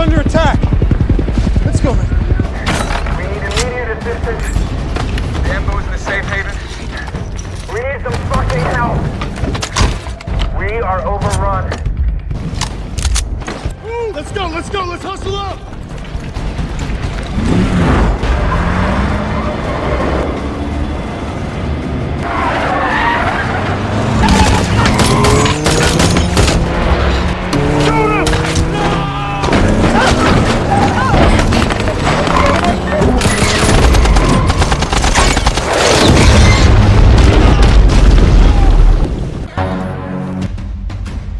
under attack. Let's go, man. We need immediate assistance. Bamboo's in the safe haven. We need some fucking help. We are overrun. Woo, let's go, let's hustle up.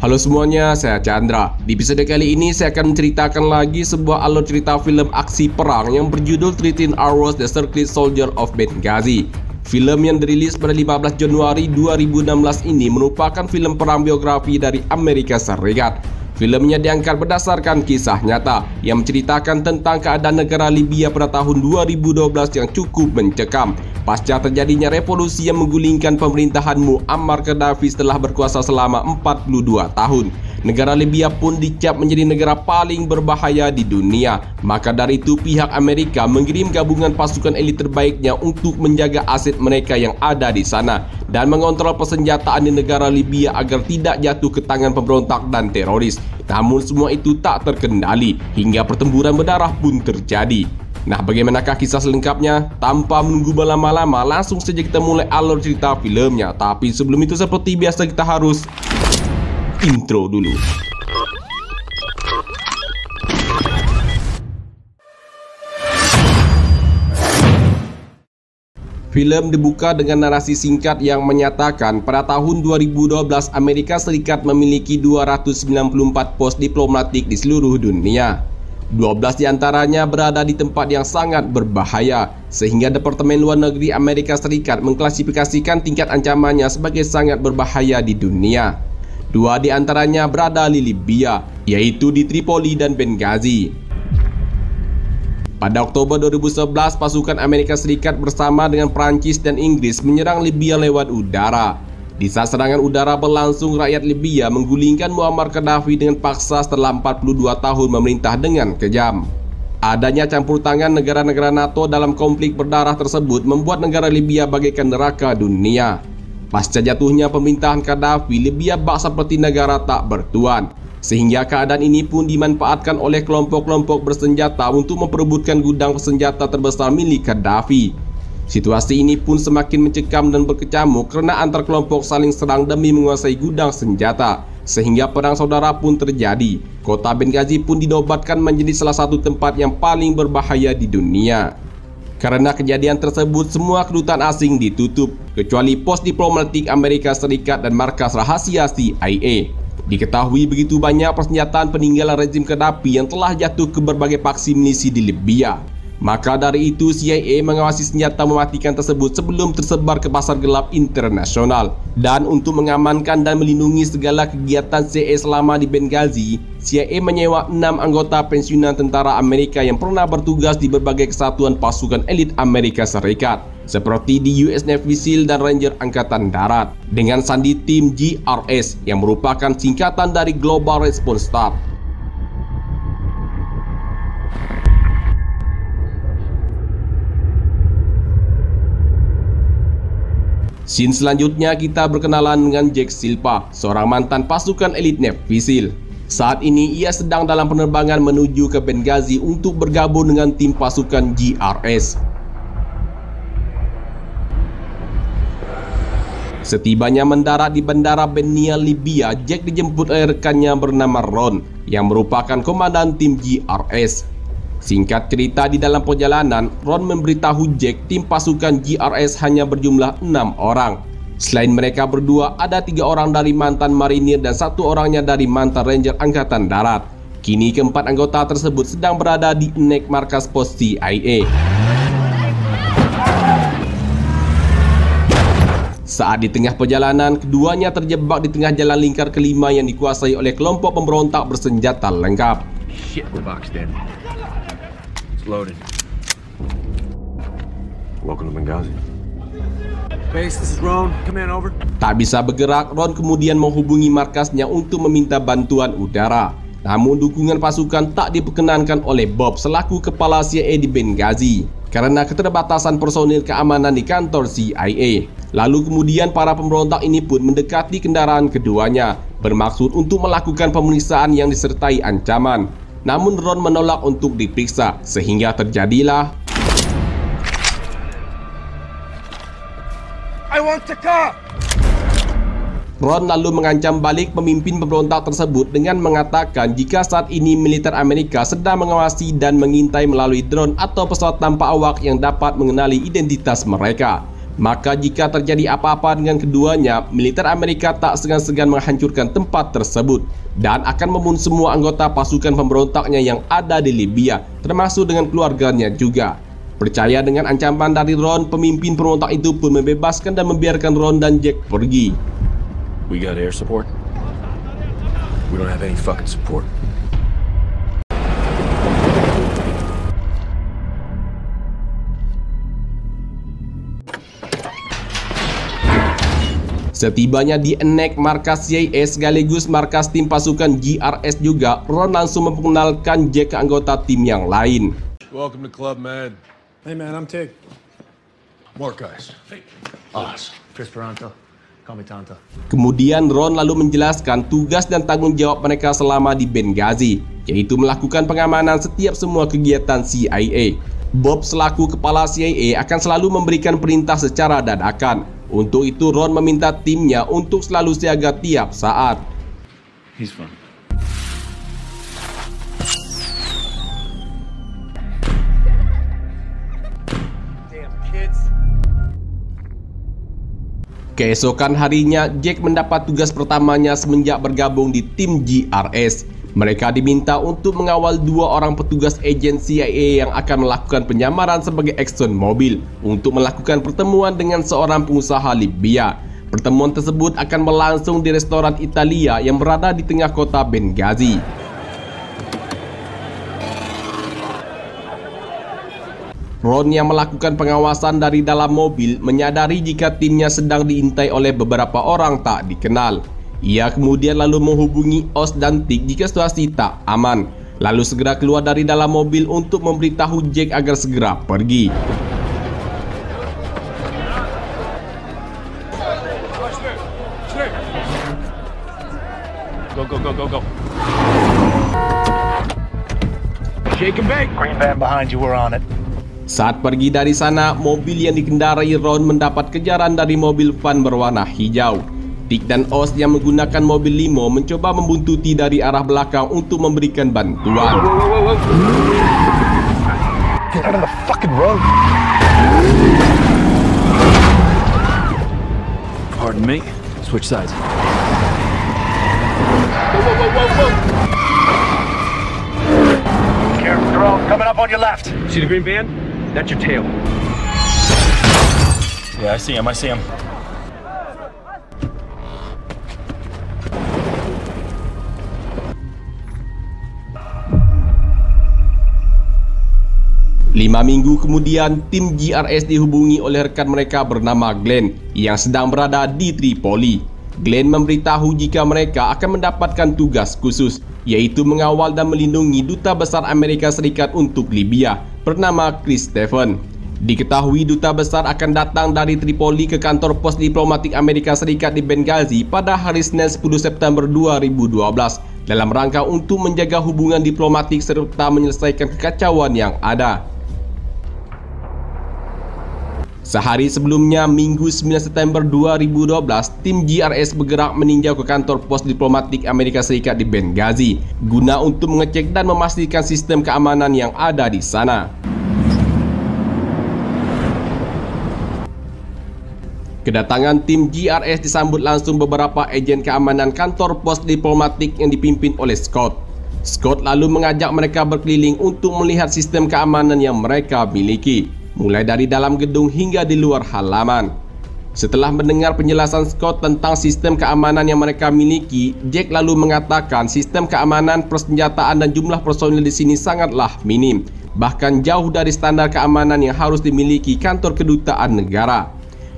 Halo semuanya, saya Chandra. Di episode kali ini saya akan menceritakan lagi sebuah alur cerita film aksi perang yang berjudul 13 Hours The Circled Soldier of Benghazi. Film yang dirilis pada 15 Januari 2016 ini merupakan film perang biografi dari Amerika Serikat. Filmnya diangkat berdasarkan kisah nyata yang menceritakan tentang keadaan negara Libya pada tahun 2012 yang cukup mencekam pasca terjadinya revolusi yang menggulingkan pemerintahan Muammar Gaddafi setelah berkuasa selama 42 tahun. Negara Libya pun dicap menjadi negara paling berbahaya di dunia. Maka dari itu pihak Amerika mengirim gabungan pasukan elit terbaiknya untuk menjaga aset mereka yang ada di sana dan mengontrol persenjataan di negara Libya agar tidak jatuh ke tangan pemberontak dan teroris. Namun semua itu tak terkendali hingga pertempuran berdarah pun terjadi. Nah, bagaimanakah kisah selengkapnya? Tanpa menunggu berlama-lama, langsung saja kita mulai alur cerita filmnya. Tapi sebelum itu seperti biasa kita harus intro dulu. Film dibuka dengan narasi singkat yang menyatakan pada tahun 2012 Amerika Serikat memiliki 294 pos diplomatik di seluruh dunia. 12 diantaranya berada di tempat yang sangat berbahaya, sehingga Departemen Luar Negeri Amerika Serikat mengklasifikasikan tingkat ancamannya sebagai sangat berbahaya di dunia. 2 diantaranya berada di Libya, yaitu di Tripoli dan Benghazi. Pada Oktober 2011, pasukan Amerika Serikat bersama dengan Prancis dan Inggris menyerang Libya lewat udara. Di saat serangan udara berlangsung, rakyat Libya menggulingkan Muammar Gaddafi dengan paksa setelah 42 tahun memerintah dengan kejam. Adanya campur tangan negara-negara NATO dalam konflik berdarah tersebut membuat negara Libya bagaikan neraka dunia. Pasca jatuhnya pemerintahan Gaddafi, Libya bak seperti negara tak bertuan. Sehingga keadaan ini pun dimanfaatkan oleh kelompok-kelompok bersenjata untuk memperebutkan gudang senjata terbesar milik Gaddafi. Situasi ini pun semakin mencekam dan berkecamuk karena antar kelompok saling serang demi menguasai gudang senjata, sehingga perang saudara pun terjadi. Kota Benghazi pun dinobatkan menjadi salah satu tempat yang paling berbahaya di dunia. Karena kejadian tersebut, semua kedutaan asing ditutup, kecuali pos diplomatik Amerika Serikat dan markas rahasia CIA. Diketahui begitu banyak persenjataan peninggalan rezim Gaddafi yang telah jatuh ke berbagai faksi milisi di Libya. Maka dari itu CIA mengawasi senjata mematikan tersebut sebelum tersebar ke pasar gelap internasional. Dan untuk mengamankan dan melindungi segala kegiatan CIA selama di Benghazi, CIA menyewa 6 anggota pensiunan tentara Amerika yang pernah bertugas di berbagai kesatuan pasukan elit Amerika Serikat, seperti di US Navy SEAL dan Ranger Angkatan Darat, dengan sandi tim GRS yang merupakan singkatan dari Global Response Staff. Scene selanjutnya kita berkenalan dengan Jack Silva, seorang mantan pasukan elit Navy SEAL. Saat ini ia sedang dalam penerbangan menuju ke Benghazi untuk bergabung dengan tim pasukan GRS. Setibanya mendarat di Bandara Benia, Libya, Jack dijemput oleh rekannya bernama Ron, yang merupakan komandan tim GRS. Singkat cerita, di dalam perjalanan, Ron memberitahu Jack tim pasukan GRS hanya berjumlah 6 orang. Selain mereka berdua, ada 3 orang dari mantan marinir dan 1 orangnya dari mantan Ranger Angkatan Darat. Kini keempat anggota tersebut sedang berada di Nek markas pos CIA. Saat di tengah perjalanan, keduanya terjebak di tengah jalan lingkar kelima yang dikuasai oleh kelompok pemberontak bersenjata lengkap. Shit, we're boxed in. It's loaded. Welcome to Benghazi. Base, this is Ron. Command over. Tak bisa bergerak, Ron kemudian menghubungi markasnya untuk meminta bantuan udara. Namun dukungan pasukan tak diperkenankan oleh Bob selaku kepala CIA di Benghazi karena keterbatasan personil keamanan di kantor CIA. Lalu kemudian para pemberontak ini pun mendekati kendaraan keduanya bermaksud untuk melakukan pemeriksaan yang disertai ancaman. Namun Ron menolak untuk diperiksa sehingga terjadilah I want the car! Ron lalu mengancam balik pemimpin pemberontak tersebut dengan mengatakan jika saat ini militer Amerika sedang mengawasi dan mengintai melalui drone atau pesawat tanpa awak yang dapat mengenali identitas mereka. Maka jika terjadi apa-apa dengan keduanya, militer Amerika tak segan-segan menghancurkan tempat tersebut dan akan membunuh semua anggota pasukan pemberontaknya yang ada di Libya, termasuk dengan keluarganya juga. Percaya dengan ancaman dari Ron, pemimpin pemberontak itu pun membebaskan dan membiarkan Ron dan Jack pergi. We got air support? We don't have any fucking support. Setibanya di Enek, markas CIA sekaligus markas tim pasukan GRS juga, Ron langsung memperkenalkan Jack ke anggota tim yang lain. Welcome to club, man. Hey, man, I'm Tig. More guys. Hey. Oz. Chris Peranto. Call me Tonto. Kemudian Ron lalu menjelaskan tugas dan tanggung jawab mereka selama di Benghazi, yaitu melakukan pengamanan setiap semua kegiatan CIA. Bob selaku kepala CIA akan selalu memberikan perintah secara dadakan. Untuk itu Ron meminta timnya untuk selalu siaga tiap saat. He's fine. Damn kids. Keesokan harinya, Jack mendapat tugas pertamanya semenjak bergabung di tim GRS. Mereka diminta untuk mengawal 2 orang petugas agen CIA yang akan melakukan penyamaran sebagai Exxon Mobil untuk melakukan pertemuan dengan seorang pengusaha Libya. Pertemuan tersebut akan berlangsung di restoran Italia yang berada di tengah kota Benghazi. Ron yang melakukan pengawasan dari dalam mobil menyadari jika timnya sedang diintai oleh beberapa orang tak dikenal. Ia kemudian lalu menghubungi Oz dan Tig jika situasi tak aman, lalu segera keluar dari dalam mobil untuk memberitahu Jack agar segera pergi. Go. Shake and bake. Green van behind you, we're on it. Saat pergi dari sana, mobil yang dikendarai Ron mendapat kejaran dari mobil van berwarna hijau. Tig dan Oz yang menggunakan mobil limo mencoba membuntuti dari arah belakang untuk memberikan bantuan. Get out of the fucking road. Pardon me. Switch sides. Careful, drone coming up on your left. See the green van? That's your tail. Yeah, I see him. 5 minggu kemudian, tim GRS dihubungi oleh rekan mereka bernama Glenn yang sedang berada di Tripoli. Glenn memberitahu jika mereka akan mendapatkan tugas khusus, yaitu mengawal dan melindungi Duta Besar Amerika Serikat untuk Libya bernama Chris Stephen. Diketahui duta besar akan datang dari Tripoli ke kantor pos diplomatik Amerika Serikat di Benghazi pada hari Senin 10 September 2012 dalam rangka untuk menjaga hubungan diplomatik serta menyelesaikan kekacauan yang ada. Sehari sebelumnya, Minggu 9 September 2012, tim GRS bergerak meninjau ke kantor pos diplomatik Amerika Serikat di Benghazi guna untuk mengecek dan memastikan sistem keamanan yang ada di sana. Kedatangan tim GRS disambut langsung beberapa agen keamanan kantor pos diplomatik yang dipimpin oleh Scott. Scott lalu mengajak mereka berkeliling untuk melihat sistem keamanan yang mereka miliki, mulai dari dalam gedung hingga di luar halaman. Setelah mendengar penjelasan Scott tentang sistem keamanan yang mereka miliki, Jack lalu mengatakan sistem keamanan, persenjataan dan jumlah personil di sini sangatlah minim, bahkan jauh dari standar keamanan yang harus dimiliki kantor kedutaan negara.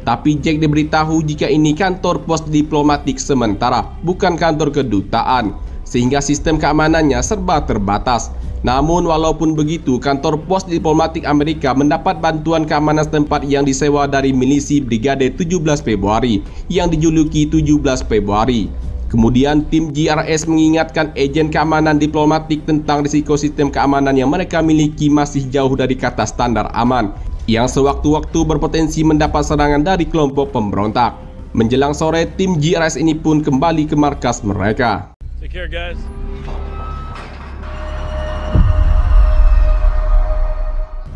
Tapi Jack diberitahu jika ini kantor pos diplomatik sementara, bukan kantor kedutaan. sehingga sistem keamanannya serba terbatas. Namun walaupun begitu, kantor pos diplomatik Amerika mendapat bantuan keamanan setempat yang disewa dari milisi Brigade 17 Februari yang dijuluki 17 Februari. Kemudian tim GRS mengingatkan agen keamanan diplomatik tentang risiko sistem keamanan yang mereka miliki masih jauh dari kata standar aman, yang sewaktu-waktu berpotensi mendapat serangan dari kelompok pemberontak. Menjelang sore, tim GRS ini pun kembali ke markas mereka. Take care, guys.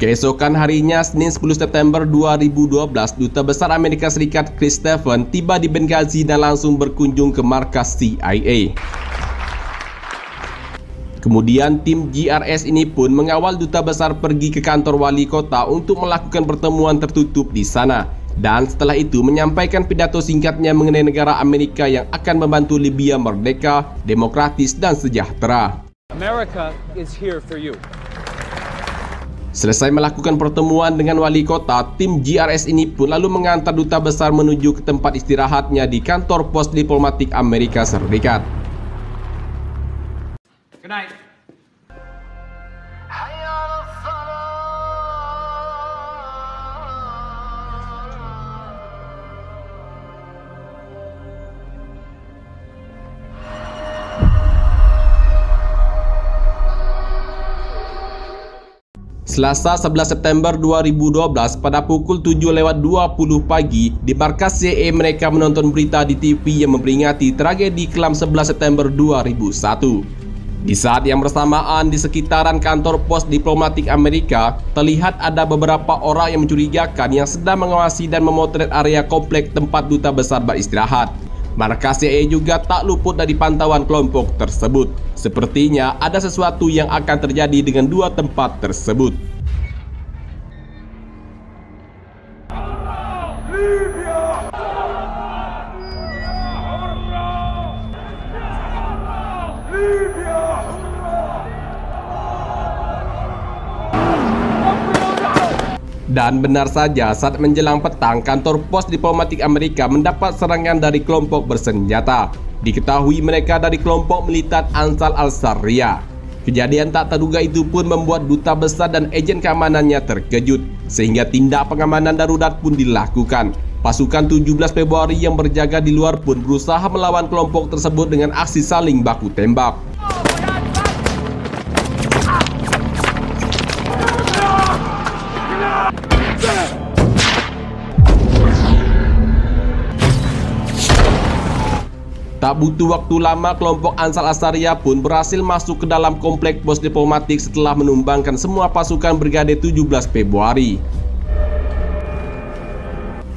Keesokan harinya, Senin 10 September 2012, Duta Besar Amerika Serikat Chris Stephen tiba di Benghazi dan langsung berkunjung ke markas CIA. Kemudian tim GRS ini pun mengawal Duta Besar pergi ke kantor wali kota untuk melakukan pertemuan tertutup di sana. Dan setelah itu menyampaikan pidato singkatnya mengenai negara Amerika yang akan membantu Libya merdeka, demokratis, dan sejahtera. America is here for you. Selesai melakukan pertemuan dengan wali kota, tim GRS ini pun lalu mengantar Duta Besar menuju ke tempat istirahatnya di kantor pos diplomatik Amerika Serikat. Good night. Selasa 11 September 2012 pada pukul 7:20 pagi di markas CIA mereka menonton berita di TV yang memperingati tragedi kelam 11 September 2001. Di saat yang bersamaan di sekitaran kantor pos diplomatik Amerika terlihat ada beberapa orang yang mencurigakan yang sedang mengawasi dan memotret area kompleks tempat duta besar beristirahat. Markas CIA juga tak luput dari pantauan kelompok tersebut. Sepertinya ada sesuatu yang akan terjadi dengan dua tempat tersebut. Dan benar saja, saat menjelang petang, kantor pos diplomatik Amerika mendapat serangan dari kelompok bersenjata. Diketahui mereka dari kelompok militan Ansar al-Sharia. Kejadian tak terduga itu pun membuat duta besar dan agen keamanannya terkejut, sehingga tindak pengamanan darurat pun dilakukan. Pasukan 17 Februari yang berjaga di luar pun berusaha melawan kelompok tersebut dengan aksi saling baku tembak. Tak butuh waktu lama, kelompok Ansar al-Sharia pun berhasil masuk ke dalam kompleks pos diplomatik setelah menumbangkan semua pasukan Brigade 17 Februari.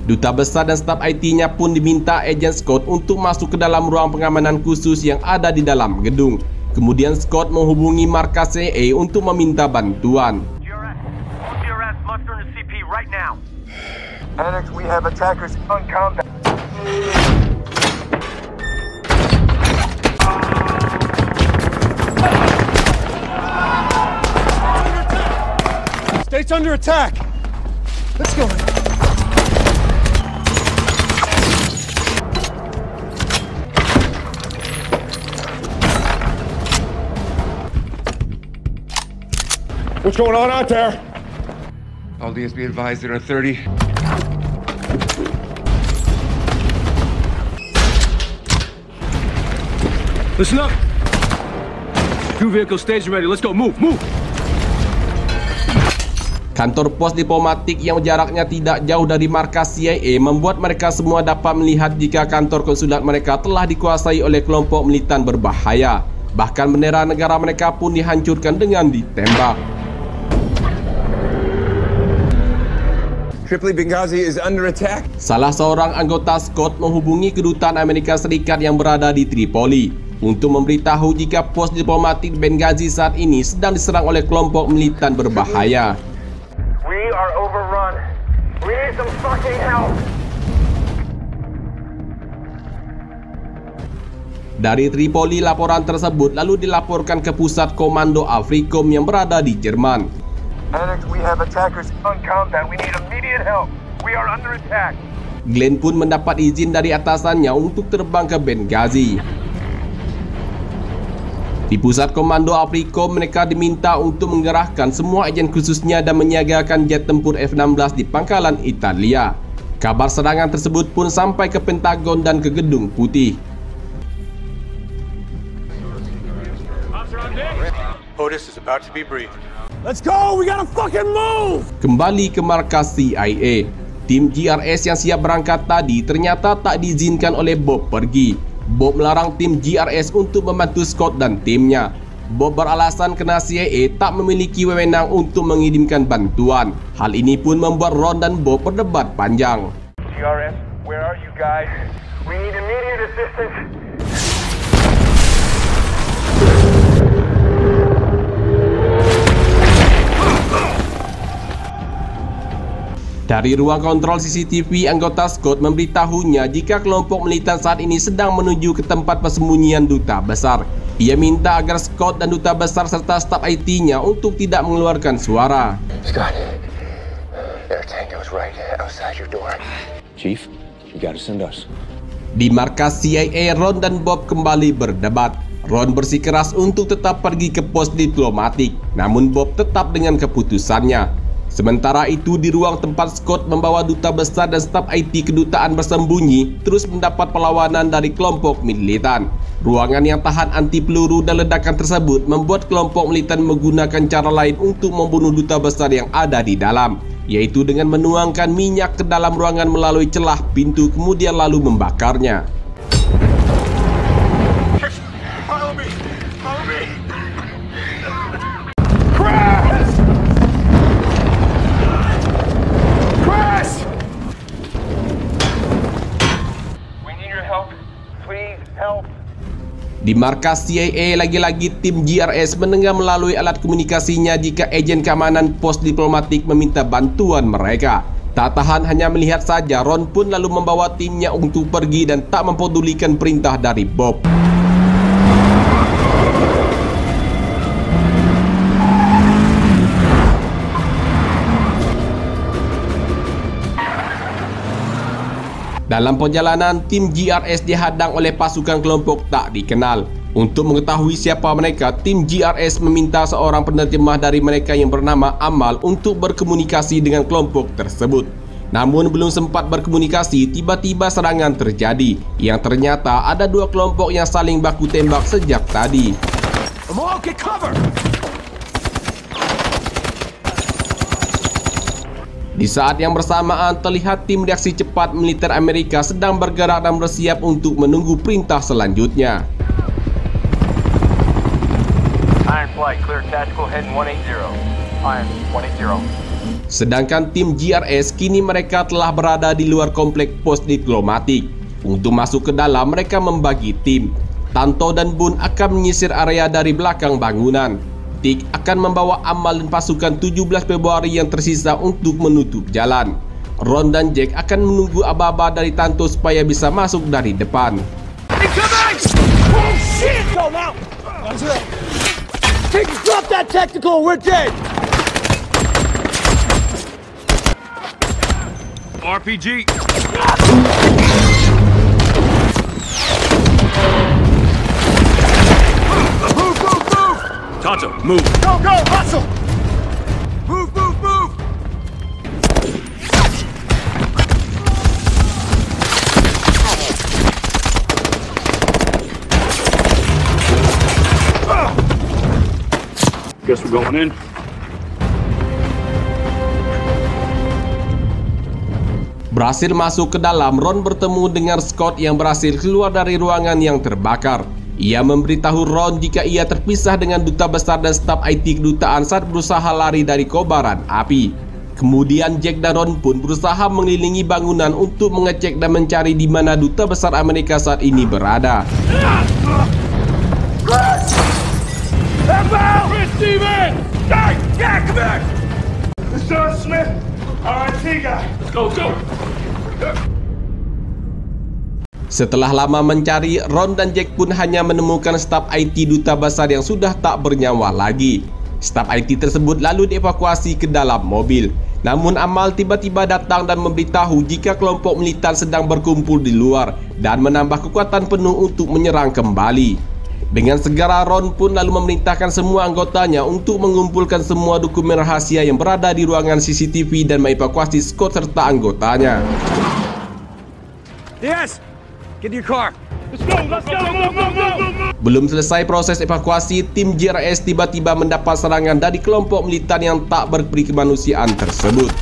Duta besar dan staf IT-nya pun diminta agen Scott untuk masuk ke dalam ruang pengamanan khusus yang ada di dalam gedung. Kemudian Scott menghubungi markas CIA untuk meminta bantuan. GRS, muster in the CP right now. Annex, we have attackers on combat. State's under attack. Let's go. What's going on out there? All DSB advised there are 30. Listen up. Two vehicles station ready. Let's go. Move. Kantor pos diplomatik yang jaraknya tidak jauh dari markas CIA membuat mereka semua dapat melihat jika kantor konsulat mereka telah dikuasai oleh kelompok militan berbahaya. Bahkan bendera negara mereka pun dihancurkan dengan ditembak. Tripoli Benghazi is under attack. Salah seorang anggota Scott menghubungi kedutaan Amerika Serikat yang berada di Tripoli untuk memberitahu jika pos diplomatik Benghazi saat ini sedang diserang oleh kelompok militan berbahaya. We are overrun. We need some fucking help. Dari Tripoli, laporan tersebut lalu dilaporkan ke pusat komando Afrikom yang berada di Jerman. Annex, we have attackers on combat. We need immediate help. We are under attack. Glenn pun mendapat izin dari atasannya untuk terbang ke Benghazi. Di pusat komando AFRICOM, mereka diminta untuk mengerahkan semua agen khususnya dan menyiagakan jet tempur F-16 di pangkalan Italia. Kabar serangan tersebut pun sampai ke Pentagon dan ke Gedung Putih. POTUS is about to be briefed. Let's go! We gotta fucking move! Kembali ke markas CIA, tim GRS yang siap berangkat tadi ternyata tak diizinkan oleh Bob pergi. Bob melarang tim GRS untuk membantu Scott dan timnya. Bob beralasan karena CIA tak memiliki wewenang untuk mengirimkan bantuan. Hal ini pun membuat Ron dan Bob berdebat panjang. GRS, where are you guys? We need immediate assistance. Dari ruang kontrol CCTV, anggota Scott memberitahunya jika kelompok militan saat ini sedang menuju ke tempat persembunyian duta besar. Ia minta agar Scott dan duta besar serta staf IT-nya untuk tidak mengeluarkan suara. Scott, there are tangos right outside your door. Chief, you gotta send us. Di markas CIA, Ron dan Bob kembali berdebat. Ron bersikeras untuk tetap pergi ke pos diplomatik, namun Bob tetap dengan keputusannya. Sementara itu, di ruang tempat Scott membawa duta besar dan staf IT kedutaan bersembunyi terus mendapat perlawanan dari kelompok militan. Ruangan yang tahan anti peluru dan ledakan tersebut membuat kelompok militan menggunakan cara lain untuk membunuh duta besar yang ada di dalam, yaitu dengan menuangkan minyak ke dalam ruangan melalui celah pintu kemudian lalu membakarnya. Follow me! Follow me! Di markas CIA, lagi-lagi tim GRS mendengar melalui alat komunikasinya jika agen keamanan pos diplomatik meminta bantuan mereka. Tak tahan hanya melihat saja, Ron pun lalu membawa timnya untuk pergi dan tak mempedulikan perintah dari Bob. Dalam perjalanan, tim GRS dihadang oleh pasukan kelompok tak dikenal. Untuk mengetahui siapa mereka, tim GRS meminta seorang penerjemah dari mereka yang bernama Amal untuk berkomunikasi dengan kelompok tersebut. Namun belum sempat berkomunikasi, tiba-tiba serangan terjadi, yang ternyata ada dua kelompok yang saling baku tembak sejak tadi. Amal, get cover! Di saat yang bersamaan, terlihat tim reaksi cepat militer Amerika sedang bergerak dan bersiap untuk menunggu perintah selanjutnya. Iron flight, clear tactical heading 180. Iron 180. Sedangkan tim GRS kini mereka telah berada di luar komplek pos diplomatik. Untuk masuk ke dalam, mereka membagi tim. Tanto dan Boone akan menyisir area dari belakang bangunan. Dick akan membawa Amal dan pasukan 17 Februari yang tersisa untuk menutup jalan. Ron dan Jack akan menunggu aba-aba dari Tanto supaya bisa masuk dari depan. Oh shit! Go now! Take drop that tactical, we're dead! RPG! Tonto, move! Go, go, hustle! Move, move, move! Guess we're going in. Berhasil masuk ke dalam, Ron bertemu dengan Scott yang berhasil keluar dari ruangan yang terbakar. Ia memberitahu Ron jika ia terpisah dengan duta besar dan staf IT kedutaan saat berusaha lari dari kobaran api. Kemudian Jack dan Ron pun berusaha mengelilingi bangunan untuk mengecek dan mencari di mana duta besar Amerika saat ini berada. Chris Steven! Hey, yeah, come back! This is John Smith, RIT guy. Go, go! Setelah lama mencari, Ron dan Jack pun hanya menemukan staf IT duta besar yang sudah tak bernyawa lagi. Staf IT tersebut lalu dievakuasi ke dalam mobil. Namun Amal tiba-tiba datang dan memberitahu jika kelompok militan sedang berkumpul di luar dan menambah kekuatan penuh untuk menyerang kembali. Dengan segera, Ron pun lalu memerintahkan semua anggotanya untuk mengumpulkan semua dokumen rahasia yang berada di ruangan CCTV dan mengevakuasi Scott serta anggotanya. Yes! Get to your car. Let's go, move. Belum selesai proses evakuasi, tim GRS tiba-tiba mendapat serangan dari kelompok militan yang tak berperi kemanusiaan tersebut.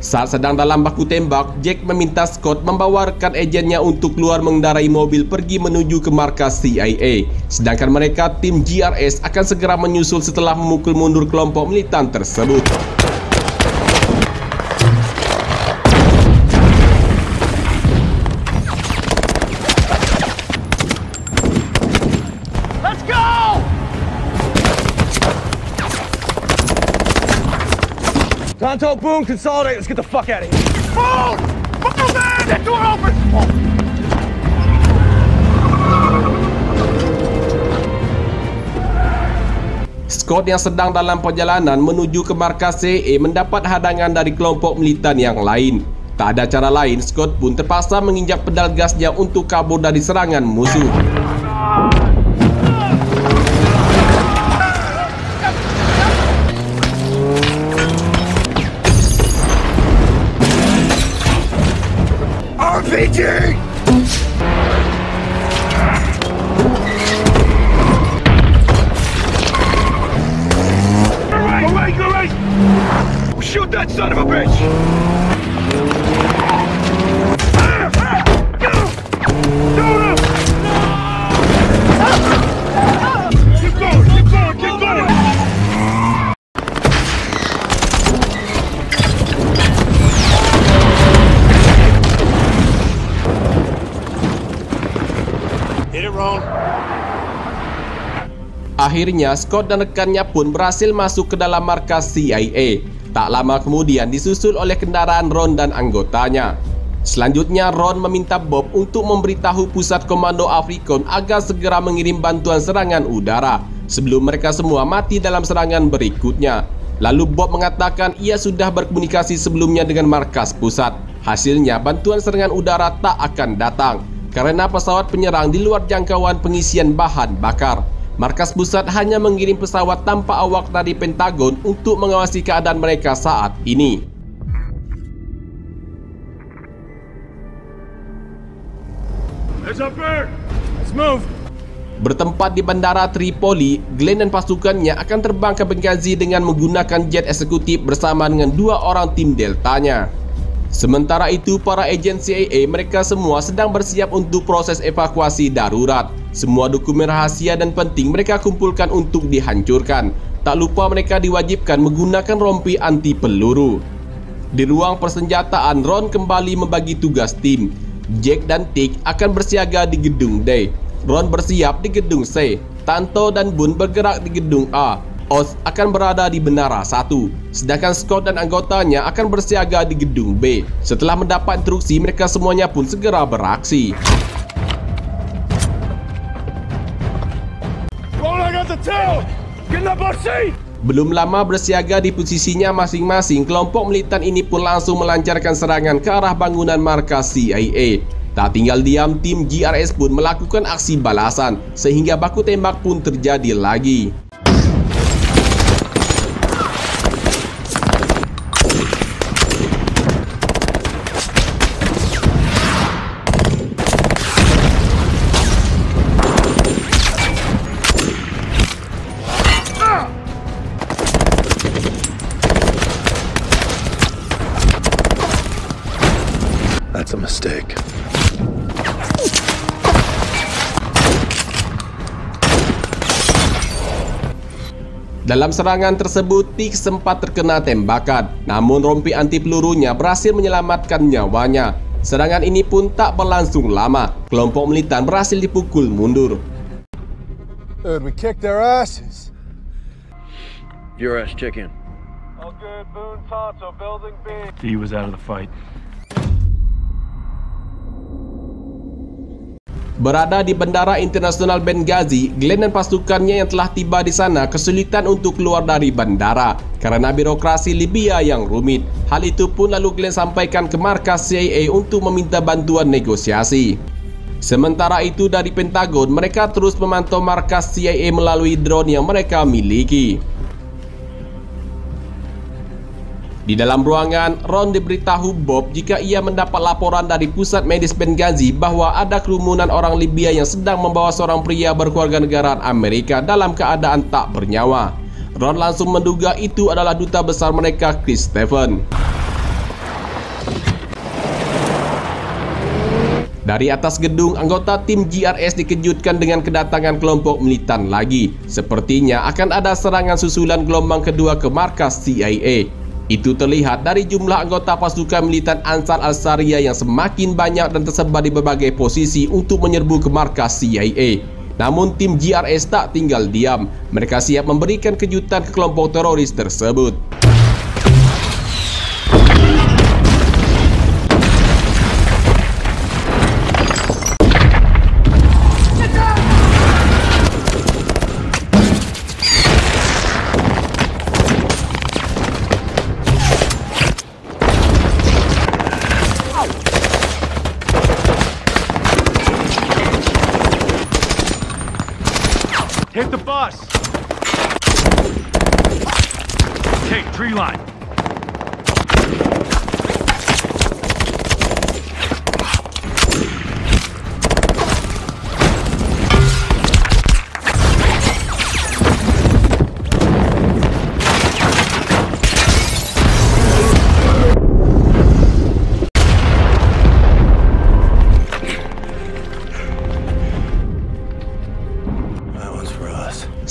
Saat sedang dalam baku tembak, Jack meminta Scott membawa rekan agennya untuk keluar mengendarai mobil pergi menuju ke markas CIA. Sedangkan mereka, tim GRS, akan segera menyusul setelah memukul mundur kelompok militan tersebut. Tonto, boom, consolidate. Let's get the fuck out of here. Move! Move, man! That door open! Scott yang sedang dalam perjalanan menuju ke markas CIA mendapat hadangan dari kelompok militan yang lain. Tak ada cara lain, Scott pun terpaksa menginjak pedal gasnya untuk kabur dari serangan musuh. RPG! Go right! Shoot that son of a bitch! Keep going! Akhirnya, Scott dan rekannya pun berhasil masuk ke dalam markas CIA. Tak lama kemudian disusul oleh kendaraan Ron dan anggotanya. Selanjutnya, Ron meminta Bob untuk memberitahu pusat komando Africom agar segera mengirim bantuan serangan udara sebelum mereka semua mati dalam serangan berikutnya. Lalu Bob mengatakan ia sudah berkomunikasi sebelumnya dengan markas pusat. Hasilnya, bantuan serangan udara tak akan datang karena pesawat penyerang di luar jangkauan pengisian bahan bakar. Markas pusat hanya mengirim pesawat tanpa awak dari Pentagon untuk mengawasi keadaan mereka saat ini. There's a bird! Let's move! Bertempat di bandara Tripoli, Glenn dan pasukannya akan terbang ke Benghazi dengan menggunakan jet eksekutif bersama dengan 2 orang tim deltanya. Sementara itu, para agen CIA mereka semua sedang bersiap untuk proses evakuasi darurat. Semua dokumen rahasia dan penting mereka kumpulkan untuk dihancurkan. Tak lupa mereka diwajibkan menggunakan rompi anti peluru. Di ruang persenjataan, Ron kembali membagi tugas tim. Jack dan Tick akan bersiaga di gedung D. Ron bersiap di gedung C. Tonto dan Boone bergerak di gedung A. Oz akan berada di Menara 1, sedangkan Scott dan anggotanya akan bersiaga di gedung B. Setelah mendapat instruksi, mereka semuanya pun segera beraksi. Belum lama bersiaga di posisinya masing-masing, kelompok militan ini pun langsung melancarkan serangan ke arah bangunan markas CIA. Tak tinggal diam, tim GRS pun melakukan aksi balasan, sehingga baku tembak pun terjadi lagi. That's a mistake. Dalam serangan tersebut, Tick sempat terkena tembakan, namun rompi anti pelurunya berhasil menyelamatkan nyawanya. Serangan ini pun tak berlangsung lama. Kelompok militan berhasil dipukul mundur. Dude, we kicked their asses. Your ass, check in. All good, Boone, Tonto, building B. He was out of the fight. Berada di Bandara Internasional Benghazi, Glenn dan pasukannya yang telah tiba di sana kesulitan untuk keluar dari bandara karena birokrasi Libya yang rumit. Hal itu pun lalu Glenn sampaikan ke markas CIA untuk meminta bantuan negosiasi. Sementara itu dari Pentagon, mereka terus memantau markas CIA melalui drone yang mereka miliki. Di dalam ruangan, Ron diberitahu Bob jika ia mendapat laporan dari pusat medis Benghazi bahwa ada kerumunan orang Libya yang sedang membawa seorang pria berkewarganegaraan Amerika dalam keadaan tak bernyawa. Ron langsung menduga itu adalah duta besar mereka, Chris Stephen. Dari atas gedung, anggota tim GRS dikejutkan dengan kedatangan kelompok militan lagi. Sepertinya akan ada serangan susulan gelombang kedua ke markas CIA. Itu terlihat dari jumlah anggota pasukan militan Ansar al-Sharia yang semakin banyak dan tersebar di berbagai posisi untuk menyerbu ke markas CIA. Namun tim GRS tak tinggal diam. Mereka siap memberikan kejutan ke kelompok teroris tersebut. Hit the bus! Take tree line.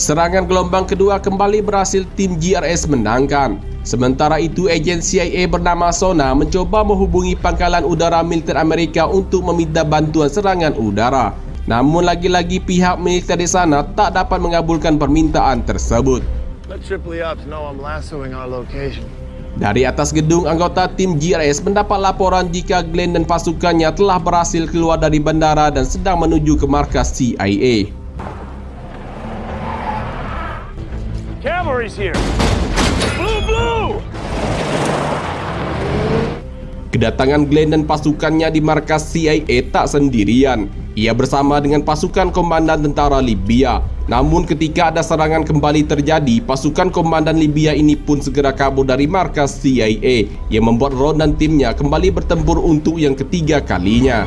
Serangan gelombang kedua kembali berhasil tim GRS menangkan. Sementara itu, agen CIA bernama Sona mencoba menghubungi pangkalan udara militer Amerika untuk meminta bantuan serangan udara. Namun lagi-lagi pihak militer di sana tak dapat mengabulkan permintaan tersebut. Dari atas gedung, anggota tim GRS mendapat laporan jika Glenn dan pasukannya telah berhasil keluar dari bandara dan sedang menuju ke markas CIA. Cavalry's here. Blue! Kedatangan Glenn dan pasukannya di markas CIA tak sendirian. Ia bersama dengan pasukan komandan tentara Libya. Namun ketika ada serangan kembali terjadi, pasukan komandan Libya ini pun segera kabur dari markas CIA yang membuat Ron dan timnya kembali bertempur untuk yang ketiga kalinya.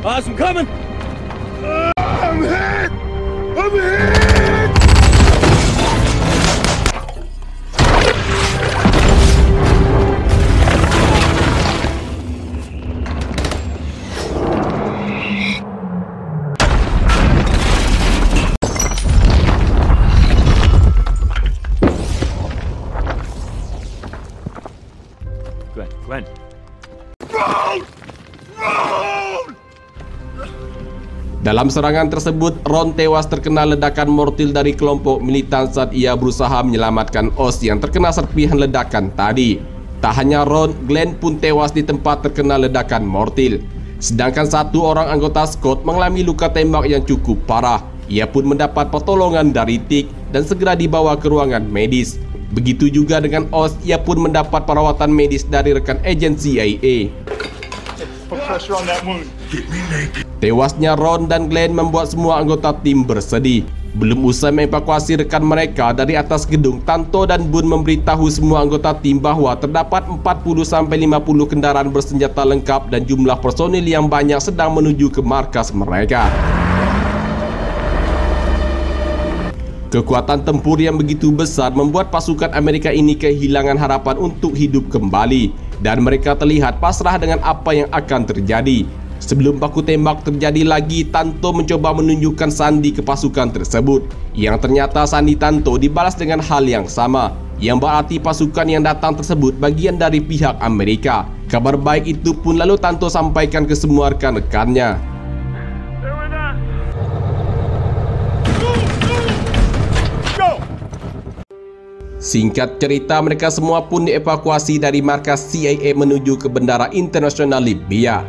I'm coming! I'm hit! I'm hit! Glenn. Road! Dalam serangan tersebut, Ron tewas terkena ledakan mortil dari kelompok militan saat ia berusaha menyelamatkan Oz yang terkena serpihan ledakan tadi. Tak hanya Ron, Glenn pun tewas di tempat terkena ledakan mortil. Sedangkan satu orang anggota Scott mengalami luka tembak yang cukup parah. Ia pun mendapat pertolongan dari Tick dan segera dibawa ke ruangan medis. Begitu juga dengan Oz, ia pun mendapat perawatan medis dari rekan agen CIA. Tewasnya Ron dan Glenn membuat semua anggota tim bersedih. Belum usai mengevakuasi rekan mereka dari atas gedung, Tanto dan Boone memberitahu semua anggota tim bahwa terdapat 40-50 kendaraan bersenjata lengkap dan jumlah personil yang banyak sedang menuju ke markas mereka. Kekuatan tempur yang begitu besar membuat pasukan Amerika ini kehilangan harapan untuk hidup kembali, dan mereka terlihat pasrah dengan apa yang akan terjadi. Sebelum baku tembak terjadi lagi, Tanto mencoba menunjukkan sandi ke pasukan tersebut, yang ternyata sandi Tanto dibalas dengan hal yang sama, yang berarti pasukan yang datang tersebut bagian dari pihak Amerika. Kabar baik itu pun lalu Tanto sampaikan ke semua rekan-rekannya. Singkat cerita, mereka semua pun dievakuasi dari markas CIA menuju ke Bandara Internasional Libya.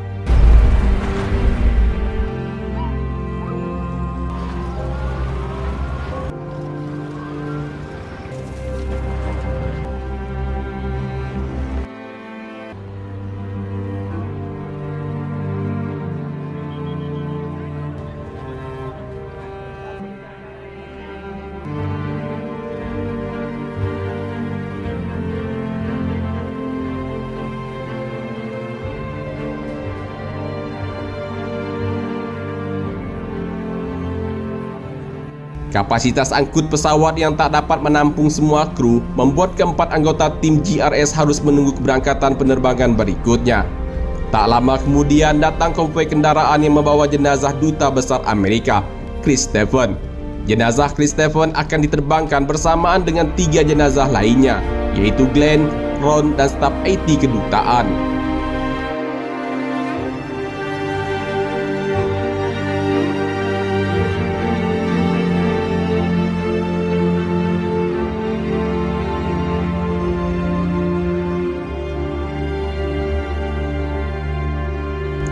Kapasitas angkut pesawat yang tak dapat menampung semua kru membuat keempat anggota tim GRS harus menunggu keberangkatan penerbangan berikutnya. Tak lama kemudian datang konvoi kendaraan yang membawa jenazah Duta Besar Amerika, Chris Stephen. Jenazah Chris Stephen akan diterbangkan bersamaan dengan 3 jenazah lainnya, yaitu Glenn, Ron, dan staf IT kedutaan.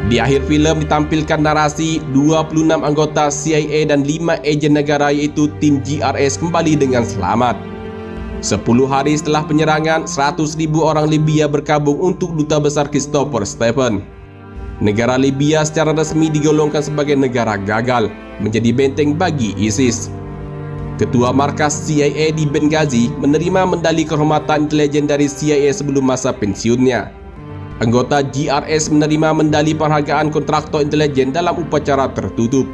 Di akhir film ditampilkan narasi 26 anggota CIA dan 5 ejen negara yaitu tim GRS kembali dengan selamat. 10 hari setelah penyerangan, 100.000 orang Libya berkabung untuk Duta Besar Christopher Stephen. Negara Libya secara resmi digolongkan sebagai negara gagal, menjadi benteng bagi ISIS. Ketua markas CIA di Benghazi menerima medali kehormatan intelijen dari CIA sebelum masa pensiunnya. Anggota GRS menerima medali penghargaan kontraktor intelijen dalam upacara tertutup.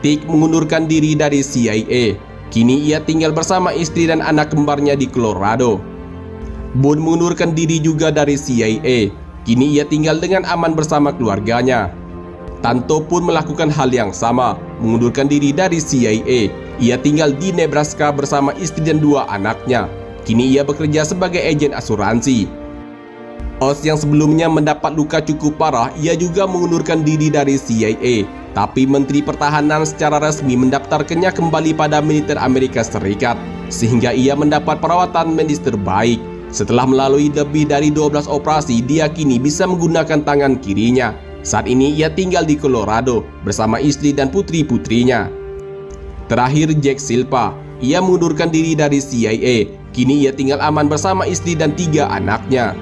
Tick mengundurkan diri dari CIA. Kini ia tinggal bersama istri dan anak kembarnya di Colorado. Bond mengundurkan diri juga dari CIA. Kini ia tinggal dengan aman bersama keluarganya. Tanto pun melakukan hal yang sama, mengundurkan diri dari CIA. Ia tinggal di Nebraska bersama istri dan 2 anaknya. Kini ia bekerja sebagai agen asuransi. Oz yang sebelumnya mendapat luka cukup parah, ia juga mengundurkan diri dari CIA. Tapi Menteri Pertahanan secara resmi mendaftarkannya kembali pada militer Amerika Serikat, sehingga ia mendapat perawatan medis terbaik. Setelah melalui lebih dari 12 operasi, dia kini bisa menggunakan tangan kirinya. Saat ini ia tinggal di Colorado bersama istri dan putri-putrinya. Terakhir Jack Silva, ia mengundurkan diri dari CIA. Kini ia tinggal aman bersama istri dan 3 anaknya.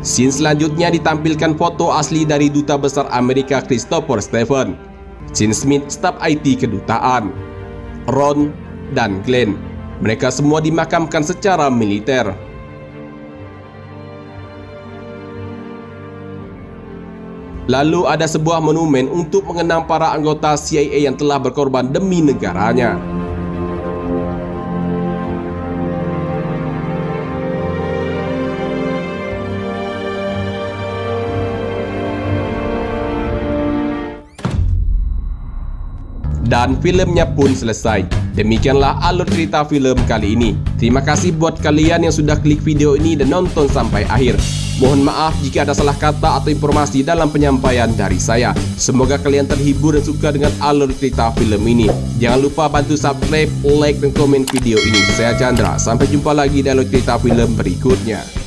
Scene selanjutnya ditampilkan foto asli dari Duta Besar Amerika Christopher Stephen, Gene Smith staf IT kedutaan, Ron, dan Glenn. Mereka semua dimakamkan secara militer. Lalu ada sebuah monumen untuk mengenang para anggota CIA yang telah berkorban demi negaranya. Dan filmnya pun selesai. Demikianlah alur cerita film kali ini. Terima kasih buat kalian yang sudah klik video ini dan nonton sampai akhir. Mohon maaf jika ada salah kata atau informasi dalam penyampaian dari saya. Semoga kalian terhibur dan suka dengan alur cerita film ini. Jangan lupa bantu subscribe, like, dan komen video ini. Saya Chandra. Sampai jumpa lagi di alur cerita film berikutnya.